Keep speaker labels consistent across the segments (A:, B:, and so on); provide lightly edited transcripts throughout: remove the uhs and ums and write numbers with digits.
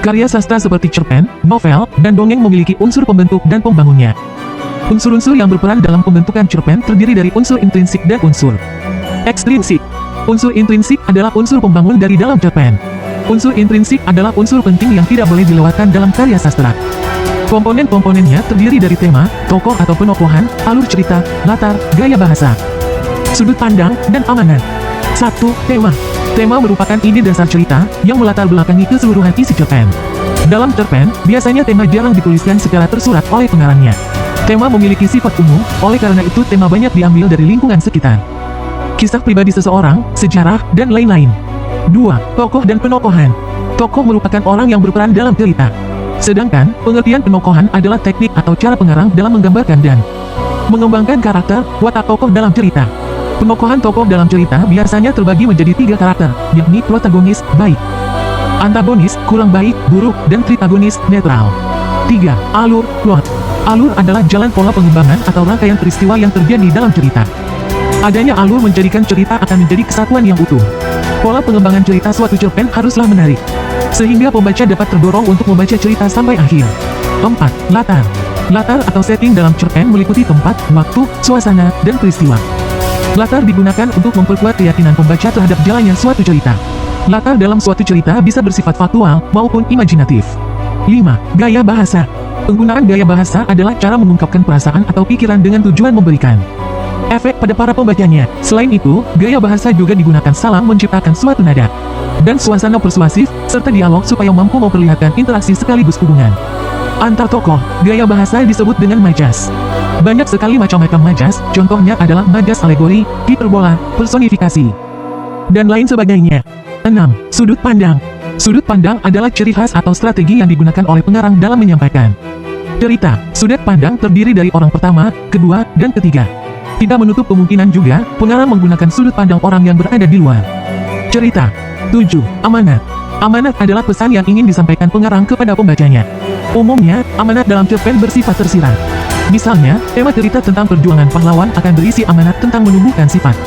A: Karya sastra seperti cerpen, novel, dan dongeng memiliki unsur pembentuk dan pembangunnya. Unsur-unsur yang berperan dalam pembentukan cerpen terdiri dari unsur intrinsik dan unsur ekstrinsik. Unsur intrinsik adalah unsur pembangun dari dalam cerpen. Unsur intrinsik adalah unsur penting yang tidak boleh dilewatkan dalam karya sastra. Komponen-komponennya terdiri dari tema, tokoh atau penokohan, alur cerita, latar, gaya bahasa, sudut pandang, dan amanat. 1. Tema. Tema merupakan ide dasar cerita yang melatar belakangi keseluruhan isi cerpen. Dalam cerpen, biasanya tema jarang dituliskan secara tersurat oleh pengarangnya. Tema memiliki sifat umum, oleh karena itu tema banyak diambil dari lingkungan sekitar. Kisah pribadi seseorang, sejarah, dan lain-lain. 2. Tokoh dan penokohan. Tokoh merupakan orang yang berperan dalam cerita. Sedangkan, pengertian penokohan adalah teknik atau cara pengarang dalam menggambarkan dan mengembangkan karakter, watak tokoh dalam cerita. Penokohan tokoh dalam cerita biasanya terbagi menjadi 3 karakter, yakni protagonis, baik, antagonis, kurang baik, buruk, dan tritagonis, netral. 3. Alur, plot. Alur adalah jalan pola pengembangan atau rangkaian peristiwa yang terjadi dalam cerita. Adanya alur menjadikan cerita akan menjadi kesatuan yang utuh. Pola pengembangan cerita suatu cerpen haruslah menarik, sehingga pembaca dapat terdorong untuk membaca cerita sampai akhir. 4. Latar. Latar atau setting dalam cerpen meliputi tempat, waktu, suasana, dan peristiwa. Latar digunakan untuk memperkuat keyakinan pembaca terhadap jalannya suatu cerita. Latar dalam suatu cerita bisa bersifat faktual maupun imajinatif. 5. Gaya bahasa. Penggunaan gaya bahasa adalah cara mengungkapkan perasaan atau pikiran dengan tujuan memberikan efek pada para pembacanya. Selain itu, gaya bahasa juga digunakan salah menciptakan suatu nada dan suasana persuasif, serta dialog supaya mampu memperlihatkan interaksi sekaligus hubungan antar tokoh. Gaya bahasa disebut dengan majas. Banyak sekali macam-macam majas, contohnya adalah majas alegori, hiperbola, personifikasi, dan lain sebagainya. 6. Sudut pandang. Sudut pandang adalah ciri khas atau strategi yang digunakan oleh pengarang dalam menyampaikan cerita. Sudut pandang terdiri dari orang pertama, kedua, dan ketiga. Tidak menutup kemungkinan juga, pengarang menggunakan sudut pandang orang yang berada di luar cerita. 7. Amanat. Amanat adalah pesan yang ingin disampaikan pengarang kepada pembacanya. Umumnya, amanat dalam cerpen bersifat tersirat. Misalnya, tema cerita tentang perjuangan pahlawan akan berisi amanat tentang menumbuhkan sifat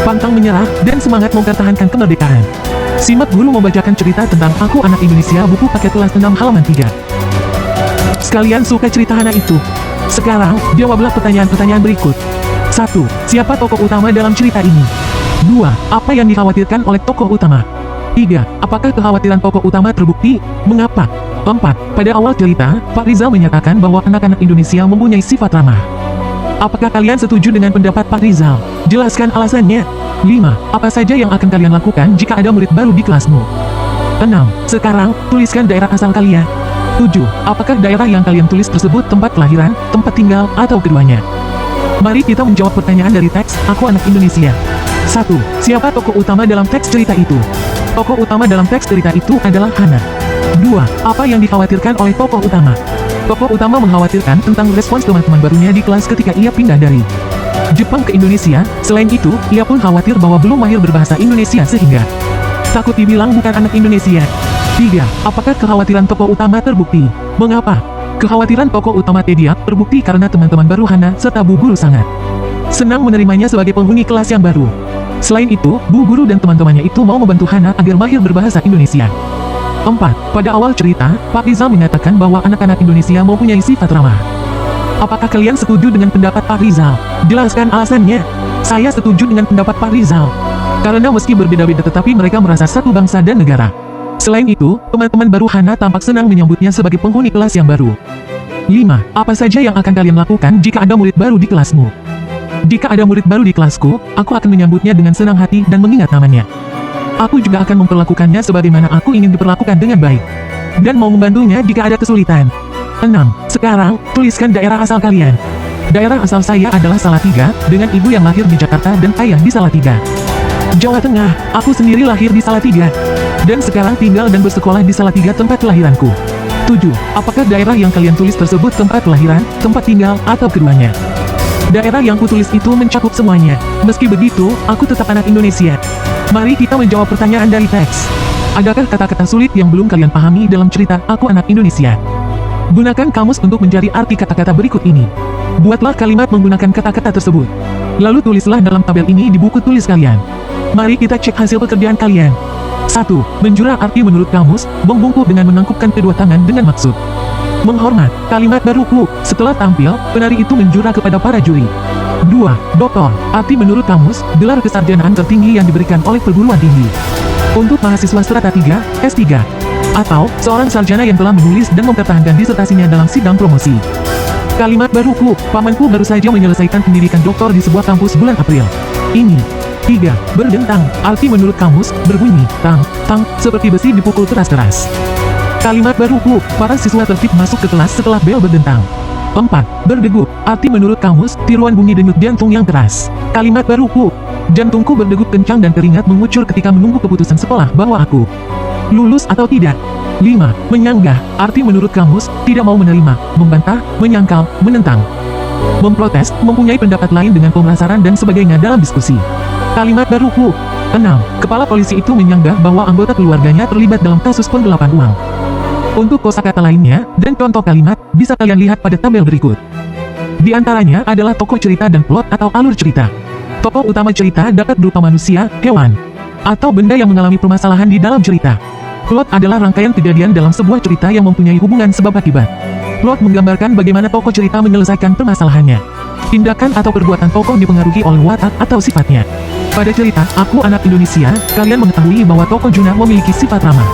A: pantang menyerah dan semangat mempertahankan kemerdekaan. Simak guru membacakan cerita tentang Aku Anak Indonesia, buku paket kelas 6 halaman 3. Sekalian suka cerita Hana itu? Sekarang, jawablah pertanyaan-pertanyaan berikut. 1. Siapa tokoh utama dalam cerita ini? 2. Apa yang dikhawatirkan oleh tokoh utama? 3. Apakah kekhawatiran tokoh utama terbukti? Mengapa? 4. Pada awal cerita, Pak Rizal menyatakan bahwa anak-anak Indonesia mempunyai sifat ramah. Apakah kalian setuju dengan pendapat Pak Rizal? Jelaskan alasannya. 5. Apa saja yang akan kalian lakukan jika ada murid baru di kelasmu? 6. Sekarang, tuliskan daerah asal kalian. 7. Apakah daerah yang kalian tulis tersebut tempat kelahiran, tempat tinggal, atau keduanya? Mari kita menjawab pertanyaan dari teks Aku Anak Indonesia. 1. Siapa tokoh utama dalam teks cerita itu? Tokoh utama dalam teks cerita itu adalah Hana. 2. Apa yang dikhawatirkan oleh tokoh utama? Tokoh utama mengkhawatirkan tentang respons teman-teman barunya di kelas ketika ia pindah dari Jepang ke Indonesia. Selain itu, ia pun khawatir bahwa belum mahir berbahasa Indonesia sehingga takut dibilang bukan anak Indonesia. 3. Apakah kekhawatiran tokoh utama terbukti? Mengapa? Kekhawatiran tokoh utama Tediak terbukti karena teman-teman baru Hana serta Bu Guru sangat senang menerimanya sebagai penghuni kelas yang baru. Selain itu, Bu Guru dan teman-temannya itu mau membantu Hana agar mahir berbahasa Indonesia. 4. Pada awal cerita, Pak Rizal menyatakan bahwa anak-anak Indonesia mempunyai sifat ramah. Apakah kalian setuju dengan pendapat Pak Rizal? Jelaskan alasannya. Saya setuju dengan pendapat Pak Rizal. Karena meski berbeda-beda tetapi mereka merasa satu bangsa dan negara. Selain itu, teman-teman baru Hana tampak senang menyambutnya sebagai penghuni kelas yang baru. 5. Apa saja yang akan kalian lakukan jika ada murid baru di kelasmu? Jika ada murid baru di kelasku, aku akan menyambutnya dengan senang hati dan mengingat namanya. Aku juga akan memperlakukannya sebagaimana aku ingin diperlakukan dengan baik. Dan mau membantunya jika ada kesulitan. 6. Sekarang, tuliskan daerah asal kalian. Daerah asal saya adalah Salatiga, dengan ibu yang lahir di Jakarta dan ayah di Salatiga, Jawa Tengah. Aku sendiri lahir di Salatiga dan sekarang tinggal dan bersekolah di Salatiga, tempat kelahiranku. 7. Apakah daerah yang kalian tulis tersebut tempat kelahiran, tempat tinggal, atau keduanya? Daerah yang kutulis itu mencakup semuanya. Meski begitu, aku tetap anak Indonesia. Mari kita menjawab pertanyaan dari teks. Adakah kata-kata sulit yang belum kalian pahami dalam cerita Aku Anak Indonesia? Gunakan kamus untuk mencari arti kata-kata berikut ini. Buatlah kalimat menggunakan kata-kata tersebut. Lalu tulislah dalam tabel ini di buku tulis kalian. Mari kita cek hasil pekerjaan kalian. 1. Menjura arti menurut kamus, membungkuk dengan menangkupkan kedua tangan dengan maksud menghormat. Kalimat baruku, setelah tampil, penari itu menjura kepada para juri. 2. Doktor, arti menurut kamus, gelar kesarjanaan tertinggi yang diberikan oleh perguruan tinggi. Untuk mahasiswa strata 3, S3, atau seorang sarjana yang telah menulis dan mempertahankan disertasinya dalam sidang promosi. Kalimat baruku, pamanku baru saja menyelesaikan pendidikan doktor di sebuah kampus bulan April ini. 3. Berdentang, arti menurut kamus, berbunyi, tang, tang, seperti besi dipukul keras-keras. Kalimat baruku, para siswa tertib masuk ke kelas setelah bel berdentang. 4. Berdegup, arti menurut kamus, tiruan bunyi denyut jantung yang keras. Kalimat baruku, jantungku berdegup kencang dan keringat mengucur ketika menunggu keputusan sekolah bahwa aku lulus atau tidak. 5. Menyanggah, arti menurut kamus, tidak mau menerima, membantah, menyangkal, menentang, memprotes, mempunyai pendapat lain dengan pemerasaran dan sebagainya dalam diskusi. Kalimat baruku. 6. Kepala polisi itu menyanggah bahwa anggota keluarganya terlibat dalam kasus penggelapan uang. Untuk kosakata lainnya, dan contoh kalimat, bisa kalian lihat pada tabel berikut. Di antaranya adalah tokoh cerita dan plot atau alur cerita. Tokoh utama cerita dapat berupa manusia, hewan, atau benda yang mengalami permasalahan di dalam cerita. Plot adalah rangkaian kejadian dalam sebuah cerita yang mempunyai hubungan sebab akibat. Plot menggambarkan bagaimana tokoh cerita menyelesaikan permasalahannya. Tindakan atau perbuatan tokoh dipengaruhi oleh watak atau sifatnya. Pada cerita, Aku Anak Indonesia, kalian mengetahui bahwa tokoh Juna memiliki sifat ramah,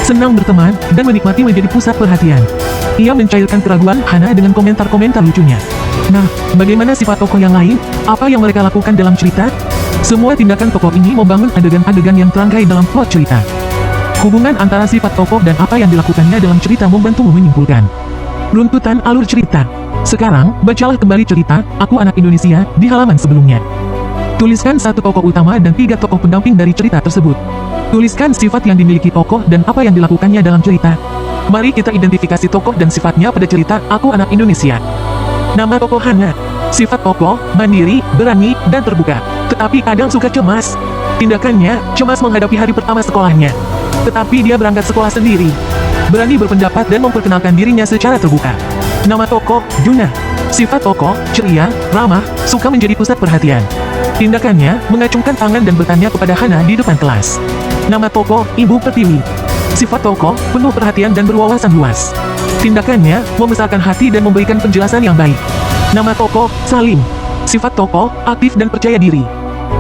A: senang berteman, dan menikmati menjadi pusat perhatian. Ia mencairkan keraguan Hana dengan komentar-komentar lucunya. Nah, bagaimana sifat tokoh yang lain? Apa yang mereka lakukan dalam cerita? Semua tindakan tokoh ini membangun adegan-adegan yang terangkai dalam plot cerita. Hubungan antara sifat tokoh dan apa yang dilakukannya dalam cerita membantu menyimpulkan runtutan alur cerita. Sekarang, bacalah kembali cerita Aku Anak Indonesia di halaman sebelumnya. Tuliskan 1 tokoh utama dan 3 tokoh pendamping dari cerita tersebut. Tuliskan sifat yang dimiliki tokoh dan apa yang dilakukannya dalam cerita. Mari kita identifikasi tokoh dan sifatnya pada cerita Aku Anak Indonesia. Nama tokoh Hana. Sifat tokoh, mandiri, berani, dan terbuka. Tetapi kadang suka cemas. Tindakannya, cemas menghadapi hari pertama sekolahnya. Tetapi dia berangkat sekolah sendiri. Berani berpendapat dan memperkenalkan dirinya secara terbuka. Nama tokoh, Juna. Sifat tokoh, ceria, ramah, suka menjadi pusat perhatian. Tindakannya, mengacungkan tangan dan bertanya kepada Hana di depan kelas. Nama tokoh, Ibu Pertiwi. Sifat tokoh, penuh perhatian dan berwawasan luas. Tindakannya, membesarkan hati dan memberikan penjelasan yang baik. Nama tokoh, Salim. Sifat tokoh, aktif dan percaya diri.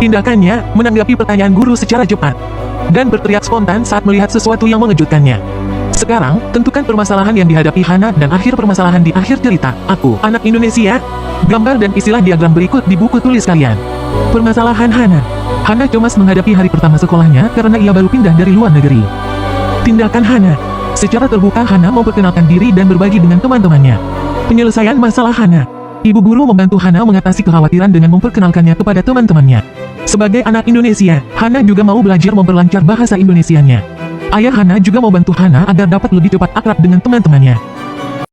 A: Tindakannya, menanggapi pertanyaan guru secara cepat dan berteriak spontan saat melihat sesuatu yang mengejutkannya. Sekarang, tentukan permasalahan yang dihadapi Hana dan akhir permasalahan di akhir cerita Aku Anak Indonesia. Gambar dan istilah diagram berikut di buku tulis kalian. Permasalahan Hana. Hana cemas menghadapi hari pertama sekolahnya karena ia baru pindah dari luar negeri. Tindakan Hana. Secara terbuka Hana memperkenalkan diri dan berbagi dengan teman-temannya. Penyelesaian masalah Hana. Ibu guru membantu Hana mengatasi kekhawatiran dengan memperkenalkannya kepada teman-temannya. Sebagai anak Indonesia, Hana juga mau belajar memperlancar bahasa Indonesianya. Ayah Hana juga membantu Hana agar dapat lebih cepat akrab dengan teman-temannya.